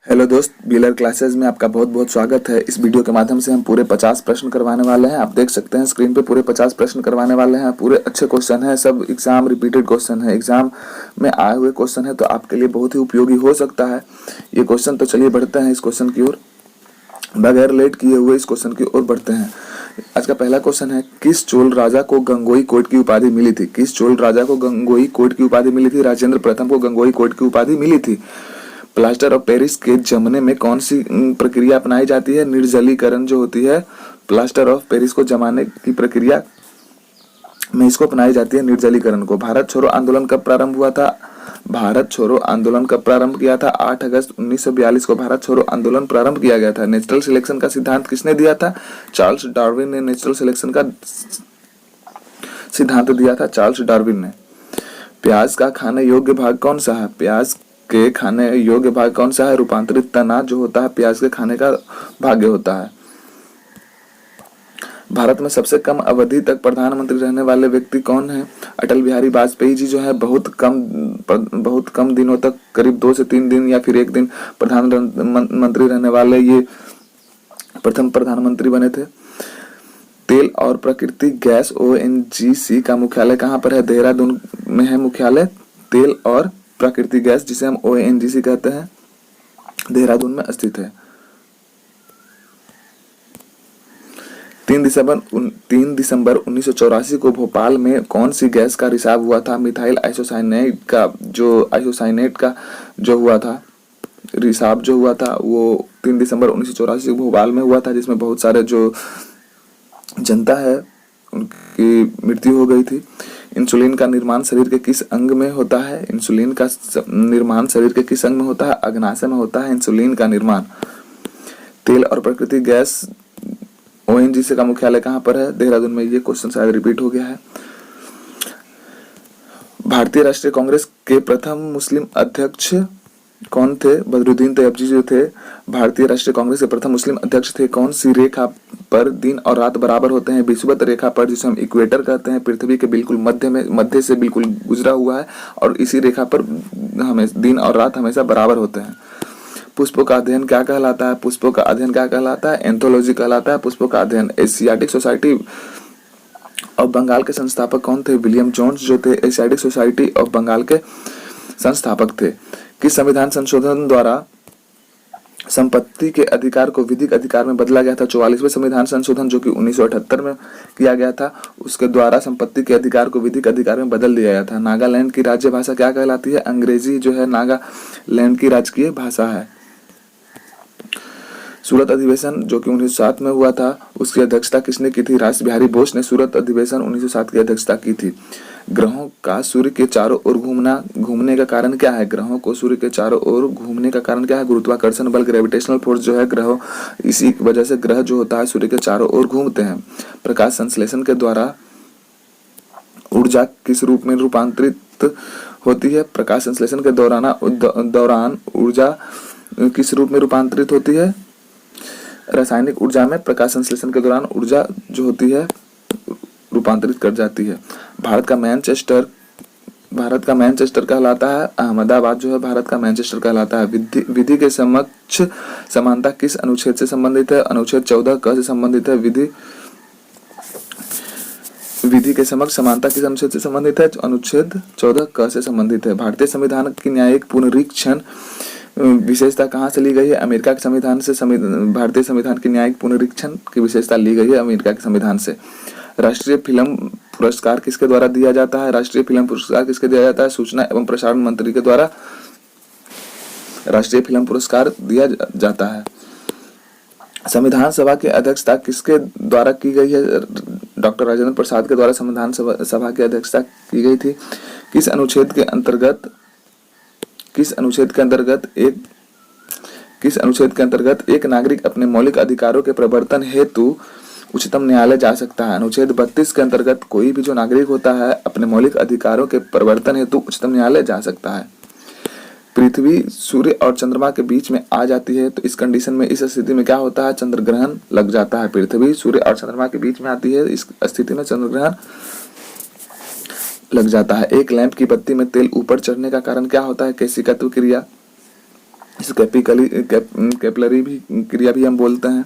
Hello दोस्त, Beeler classes में आपका बहुत बहुत स्वागत है। इस वीडियो के माध्यम से हम पूरे 50 प्रश्न करवाने वाले हैं। आप देख सकते हैं स्क्रीन पे पूरे 50 प्रश्न करवाने वाले हैं। पूरे अच्छे क्वेश्चन हैं, सब एग्जाम रिपीटेड क्वेश्चन है, एग्जाम में आए हुए क्वेश्चन है, तो आपके लिए बहुत ही उपयोगी हो सकता है ये क्वेश्चन। तो चलिए बढ़ते हैं इस क्वेश्चन की ओर, बगैर लेट किए हुए इस क्वेश्चन की ओर बढ़ते हैं। आज का पहला क्वेश्चन है, किस चोल राजा को गंगोई कोट की उपाधि मिली थी? किस चोल राजा को गंगोई कोट की उपाधि मिली थी? राजेंद्र प्रथम को गंगोई कोट की उपाधि मिली थी। प्लास्टर ऑफ पेरिस के जमने में कौन सी प्रक्रिया अपनाई जाती है? निर्जलीकरण जो होती है, प्लास्टर ऑफ पेरिस को जमाने की प्रक्रिया में इसको अपनाई जाती है, निर्जलीकरण को। भारत छोड़ो आंदोलन कब प्रारंभ हुआ था? भारत छोड़ो आंदोलन कब प्रारंभ किया था? 8 अगस्त 1942 को भारत छोड़ो आंदोलन प्रारंभ किया गया था। नेचुरल सिलेक्शन का सिद्धांत किसने दिया था? चार्ल्स डार्विन ने नेचुरल सिलेक्शन का सिद्धांत दिया था, चार्ल्स डार्विन ने। प्याज का खाने योग्य भाग कौन सा है? प्याज के खाने योग्य भाग कौन सा है? रूपांतरित तना जो होता है प्याज के खाने का भाग्य होता है। भारत में सबसे कम अवधि तक प्रधानमंत्री रहने वाले व्यक्ति कौन है? अटल बिहारी वाजपेयी जी जो है बहुत कम दिनों तक, करीब 2 से 3 दिन या फिर 1 दिन प्रधानमंत्री रहने वाले ये प्रथम प्रधानमंत्री बने थे। तेल और प्राकृतिक गैस ओएनजीसी का मुख्यालय कहाँ पर है? देहरादून में है मुख्यालय। तेल और प्राकृतिक गैस जिसे हम ओएनजीसी कहते हैं, देहरादून में स्थित है। 3 दिसंबर 1984 को भोपाल में कौन सी गैस का रिसाव हुआ था? मिथाइल आइसोसाइनेट का जो हुआ था, रिसाव जो हुआ था वो 3 दिसंबर 1984 को भोपाल में हुआ था, जिसमें बहुत सारे जो जनता है उनकी मृत्यु हो गई थी। इंसुलिन का निर्माण शरीर के किस अंग में होता है? इंसुलिन का निर्माण शरीर के किस अंग में होता है? अग्नाशय में होता है इंसुलिन का निर्माण। तेल और प्राकृतिक गैस ओएनजीसी का मुख्यालय कहाँ पर है? देहरादून में। ये क्वेश्चन शायद रिपीट हो गया है। भारतीय राष्ट्रीय कांग्रेस के प्रथम मुस्लिम अध्यक्ष कौन थे? बदरुद्दीन तैयबजी जो थे भारतीय राष्ट्रीय कांग्रेस के प्रथम मुस्लिम अध्यक्ष थे। कौन सी रेखा पर दिन और रात बराबर होते हैं? विषुवत रेखा पर, जिसे हम इक्वेटर कहते हैं, पृथ्वी के बिल्कुल मध्य से बिल्कुल गुजरा हुआ है, और इसी रेखा पर हमें दिन और रात हमेशा बराबर होते हैं। पुष्पों का अध्ययन क्या कहलाता है? पुष्पों का अध्ययन क्या कहलाता है? एंथोलॉजी कहलाता है पुष्पों का अध्ययन। एशियाटिक सोसाइटी ऑफ बंगाल के संस्थापक कौन थे? विलियम जोन्स जो थे एशियाटिक सोसाइटी ऑफ बंगाल के संस्थापक थे। किस संविधान संशोधन द्वारा संपत्ति के अधिकार को विधिक अधिकार में बदला गया था? 44वें संविधान संशोधन जो कि 1978 में किया गया था, उसके द्वारा संपत्ति के अधिकार को विधिक अधिकार में बदल दिया गया था। नागालैंड की राज्य भाषा क्या कहलाती है? अंग्रेजी जो है नागालैंड की राजकीय भाषा है। सूरत अधिवेशन जो कि 1907 में हुआ था, उसकी अध्यक्षता किसने की थी? रास बिहारी बोस ने सूरत अधिवेशन 1907 की अध्यक्षता की थी। ग्रहों का सूर्य के चारों ओर घूमने का कारण क्या है? ग्रहों को सूर्य के चारों ओर घूमने का कारण क्या है? गुरुत्वाकर्षण बल, ग्रेविटेशनल फोर्स जो है ग्रहों, इसी वजह से ग्रह जो होता है सूर्य के चारों ओर घूमते हैं। प्रकाश संश्लेषण के द्वारा ऊर्जा किस रूप में रूपांतरित होती है? प्रकाश संश्लेषण के दौरान ऊर्जा किस रूप में रूपांतरित होती है? रासायनिक ऊर्जा में प्रकाश संश्लेषण के दौरान ऊर्जा जो होती है रूपांतरित कर जाती है। भारत का मैनचेस्टर कहलाता है। अहमदाबाद जो है भारत का मैनचेस्टर कहलाता है। विधि के समक्ष समानता किस अनुच्छेद से संबंधित है? अनुच्छेद 14 क से संबंधित है। विधि के समक्ष समानता किस अनुच्छेद से संबंधित है? अनुच्छेद 14 क से संबंधित है। भारतीय संविधान की न्यायिक पुनरीक्षण विशेषता कहाँ से ली गई है? अमेरिका के संविधान से। भारतीय संविधान की न्यायिक पुनरीक्षण की विशेषता ली गई है अमेरिका के संविधान से। राष्ट्रीय फिल्म पुरस्कार किसके द्वारा दिया जाता है? राष्ट्रीय फिल्म पुरस्कार किसके दिया जाता है? सूचना एवं प्रसारण मंत्री के द्वारा राष्ट्रीय फिल्म पुरस्कार दिया जाता है। संविधान सभा की अध्यक्षता किसके द्वारा की गई है? डॉक्टर राजेंद्र प्रसाद के द्वारा संविधान सभा की अध्यक्षता की गई थी। किस अनुच्छेद के अंतर्गत एक नागरिक अपने मौलिक अधिकारों के प्रवर्तन हेतु उच्चतम न्यायालय जा सकता है? अनुच्छेद 32 के अंतर्गत कोई भी जो नागरिक होता है अपने मौलिक अधिकारों के प्रवर्तन हेतु उच्चतम न्यायालय जा सकता है। पृथ्वी सूर्य और चंद्रमा के बीच में आ जाती है, तो इस कंडीशन में, इस स्थिति में क्या होता है? चंद्र ग्रहण लग जाता है। पृथ्वी सूर्य और चंद्रमा के बीच में आती है, इस स्थिति में चंद्र ग्रहण लग जाता है। एक लैंप की बत्ती में तेल ऊपर चढ़ने का कारण क्या होता है? केशिकत्व क्रिया। इस कैपिलरी भी क्रिया भी हम बोलते हैं।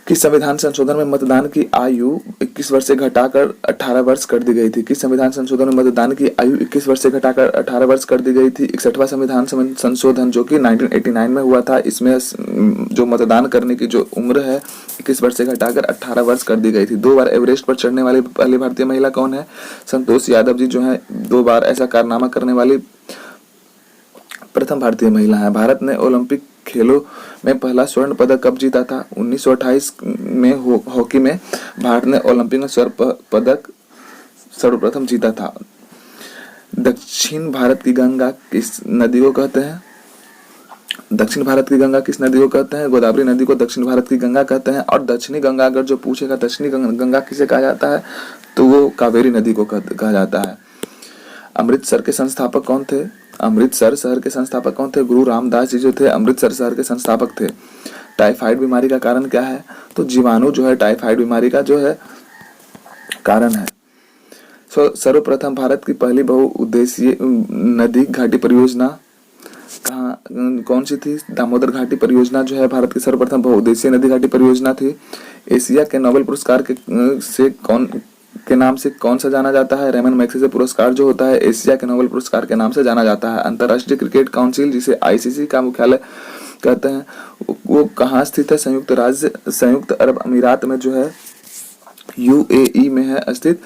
किस संविधान संशोधन में मतदान की आयु 21 वर्ष से घटाकर 18 वर्ष कर दी गई थी? किस संविधान संशोधन में मतदान की आयु 21 वर्ष से घटाकर 18 वर्ष कर दी गई थी? 61वां संविधान संशोधन जो कि 1989 में हुआ था, इसमें जो मतदान करने की जो उम्र है 21 वर्ष से घटाकर 18 वर्ष कर दी गई थी। 2 बार एवरेस्ट पर चढ़ने वाली पहली भारतीय महिला कौन है? संतोष यादव जी जो है 2 बार ऐसा कारनामा करने वाली प्रथम भारतीय महिला है। भारत ने ओलंपिक खेलों में पहला स्वर्ण पदक कब जीता था? 1928 में हॉकी में भारत ने ओलंपिक में स्वर्ण पदक सर्वप्रथम जीता था। दक्षिण भारत की गंगा किस नदी को कहते हैं? दक्षिण भारत की गंगा किस नदी को कहते हैं? गोदावरी नदी को दक्षिण भारत की गंगा कहते हैं। और दक्षिणी गंगा अगर जो पूछेगा दक्षिणी गंगा किसे कहा जाता है, तो वो कावेरी नदी को कहा जाता है। अमृतसर के संस्थापक कौन थे? अमृतसर शहर के संस्थापक कौन थे? गुरु रामदास जी जो थे अमृतसर शहर के संस्थापक थे। टाइफाइड बीमारी का कारण क्या है? तो जीवाणु जो है टाइफाइड बीमारी का जो है कारण है। सर्वप्रथम भारत की पहली बहुउद्देशीय नदी घाटी परियोजना कौन सी थी? दामोदर घाटी परियोजना जो है भारत की सर्वप्रथम बहुउद्देशीय नदी घाटी परियोजना थी। एशिया के नोबेल पुरस्कार के नाम से कौन सा जाना जाता है? रेमन मैग्सेसे पुरस्कार जो होता है एशिया के नोबेल पुरस्कार के नाम से जाना जाता है। अंतर्राष्ट्रीय क्रिकेट काउंसिल जिसे आईसीसी का मुख्यालय कहते हैं, वो कहाँ स्थित है? संयुक्त अरब अमीरात में जो है यूएई में है स्थित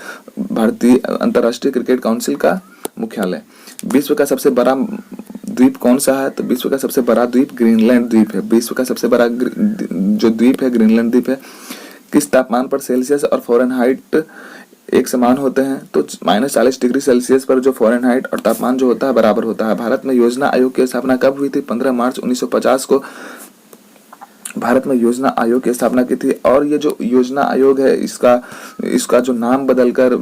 भारतीय अंतर्राष्ट्रीय क्रिकेट काउंसिल का मुख्यालय। विश्व का सबसे बड़ा द्वीप कौन सा है? तो विश्व का सबसे बड़ा द्वीप ग्रीनलैंड द्वीप है। विश्व का सबसे बड़ा जो द्वीप है ग्रीनलैंड द्वीप है। किस तापमान पर सेल्सियस और फ़ारेनहाइट एक समान होते हैं? तो -40 डिग्री सेल्सियस पर जो फ़ारेनहाइट और तापमान जो होता है बराबर होता है। भारत में योजना आयोग की स्थापना कब हुई थी? 15 मार्च 1950 को भारत में योजना आयोग की स्थापना की थी। और ये जो योजना आयोग है इसका जो नाम बदलकर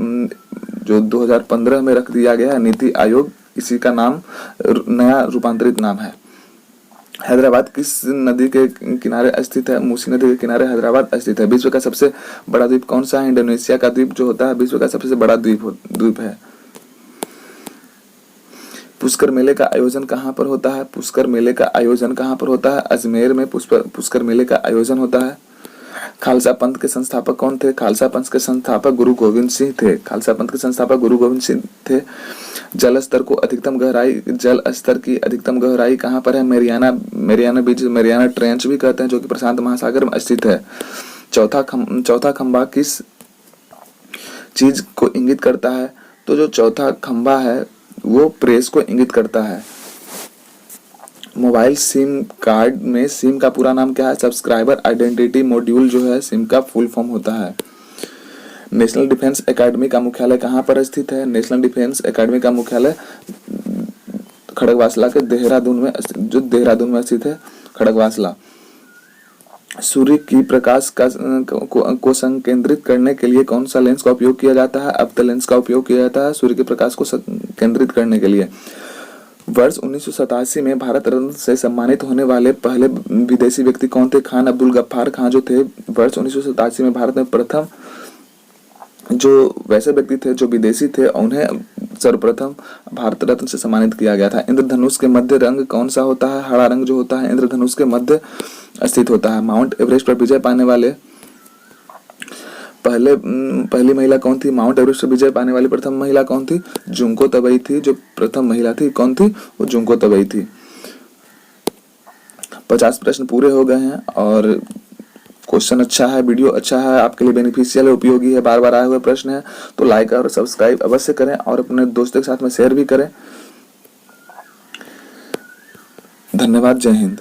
जो 2015 में रख दिया गया है नीति आयोग, इसी का नाम नया रूपांतरित नाम है। हैदराबाद किस नदी के किनारे स्थित है? मूसी नदी के किनारे हैदराबाद स्थित है। विश्व का सबसे बड़ा द्वीप कौन सा है? इंडोनेशिया का द्वीप जो होता है विश्व का सबसे बड़ा द्वीप है। पुष्कर मेले का आयोजन कहाँ पर होता है? पुष्कर मेले का आयोजन कहाँ पर होता है? अजमेर में पुष्कर मेले का आयोजन होता है। खालसा पंथ के संस्थापक कौन थे? खालसा पंथ के संस्थापक गुरु गोविंद सिंह थे। खालसा पंथ के संस्थापक गुरु गोविंद सिंह थे। जल स्तर की अधिकतम गहराई कहाँ पर है? मेरियाना बीच, मेरियाना ट्रेंच भी कहते हैं, जो कि प्रशांत महासागर में स्थित है। चौथा खंभा किस चीज को इंगित करता है? तो जो चौथा खंभा है वो प्रेस को इंगित करता है। मोबाइल सिम कार्ड में सिम का पूरा नाम क्या है? सब्सक्राइबर आइडेंटिटी मॉड्यूल जो है सिम का फुल फॉर्म होता है। नेशनल डिफेंस एकेडमी का मुख्यालय कहाँ पर स्थित है? नेशनल डिफेंस एकेडमी का मुख्यालय खड़गवासला के देहरादून में स्थित है। खड़गवासला। सूर्य की प्रकाश को संकेंद्रित करने के लिए कौन सा लेंस का उपयोग किया जाता है? अप्त लेंस का उपयोग किया जाता है सूर्य के प्रकाश को केंद्रित करने के लिए। वर्ष 1987 में भारत रत्न से सम्मानित होने वाले पहले विदेशी व्यक्ति कौन थे? खान अब्दुल गफ्फार खान जो थे वर्ष 1987 में भारत में प्रथम जो वैसे व्यक्ति थे जो विदेशी थे, उन्हें सर्वप्रथम भारत रत्न से सम्मानित किया गया था। इंद्रधनुष के मध्य रंग कौन सा होता है? हरा रंग जो होता है इंद्रधनुष के मध्य स्थित होता है। माउंट एवरेस्ट पर विजय पाने वाले पहली महिला कौन थी? माउंट एवरेस्ट पर विजय पाने वाली प्रथम महिला कौन थी? जुंको तबई थी। जो प्रथम महिला थी कौन थी? वो जुंको तबई थी। 50 प्रश्न पूरे हो गए हैं और क्वेश्चन अच्छा है, वीडियो अच्छा है, आपके लिए बेनिफिशियल है, उपयोगी है, बार बार आए हुए प्रश्न है, तो लाइक और सब्सक्राइब अवश्य करें और अपने दोस्तों के साथ में शेयर भी करें। धन्यवाद। जय हिंद।